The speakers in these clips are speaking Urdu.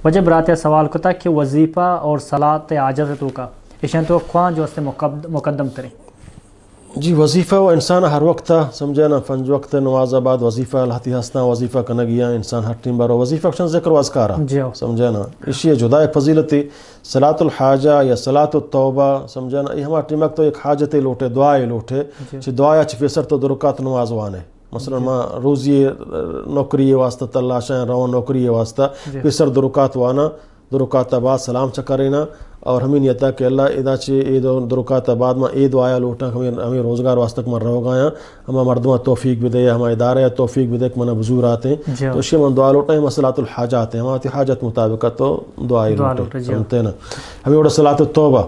وجہ برات سوال کتا کہ وظیفہ اور صلاۃ عاجز تو کا اشن تو خوان جو اس مقدم کریں. جی وظیفہ و انسان ہر وقت سمجھے نا فنج وقت نماز آباد وظیفہ الحتی ہسنا وظیفہ کنگیا انسان ہر ٹیم بارو وظیفہ کشن ذکر و اذکارا سمجھے نا اسی جدا فضیلتی صلاۃ الحاجہ یا صلاۃ التوبہ سمجھے نا یہ ہمارا ٹیم تو ایک حاجت لوٹے دعائے لوٹے چھ دعایا چھ فیسر تو درکات نماز وانے مثلا ما روزی نوکری واسطہ تلاشیں رو نوکری واسطہ فیسر درکات وانا درکات بعد سلام چکرینا اور ہمیں نیتا کہ اللہ ادا چے عید و درکات بعد میں عید آیا لوٹا ہمیں روزگار واسطہ من رہو گایا ہمیں مردمہ توفیق بھی دے ہمیں ادارے توفیق بھی دے کہ منہ بزور آتے ہیں تو اسی من دعا لوٹا ہیں صلاۃ الحاجات ہیں ہماری حاجت مطابق تو دعائی لوٹے سمتے نا ہمیں اوڑا صلاۃ التوبہ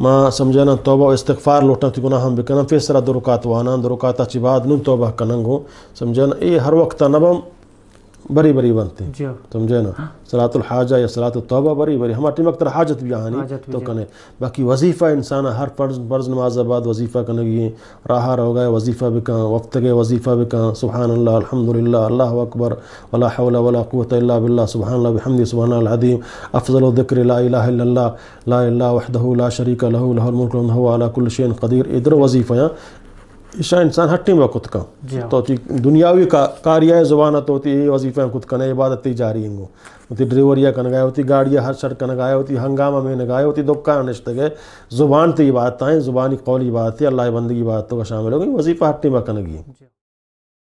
ما سمجھنا توبہ و استغفار لوٹا تی گناہ ہم بکنم فیسرہ درکات وانا درکات اچھی بعد نون توبہ کننگو سمجھنا یہ ہر وقت نبم بری بری بنتے ہیں سمجھے نا صلاۃ الحاجہ یا صلاۃ التوبہ بری بری ہمارے ٹیم وقت حاجت بھی آنی تو کنے باقی وظیفہ انسان ہر فرض نماز بعد وظیفہ کنگی راہا رہو گئے وظیفہ بکاں وقت کے وظیفہ بکاں سبحان اللہ الحمدللہ اللہ اکبر ولا حول ولا قوة الا باللہ سبحان اللہ بحمدہ سبحان اللہ العظیم افضل الذکر لا الہ الا اللہ لا الہ وحدہ لا شریک لہ لہ الملک وهو علی کل شیء قدیر ادھر وظیفہ ہیں عشاء انسان ہٹی میں کت کا تو دنیاوی کاریہ زبانہ تو ہوتی ہے وظیفہ کت کنے عبادت جاری ہنگو ہوتی ڈریوریا کنگائے ہوتی گاڑیاں ہر شر کنگائے ہوتی ہنگامہ میں نگائے ہوتی دکان نشتے گئے زبان تی عبادت آئیں زبانی قولی عبادت ہے اللہ بندگی عبادتوں کا شامل ہوگی وظیفہ ہٹی میں کنگی.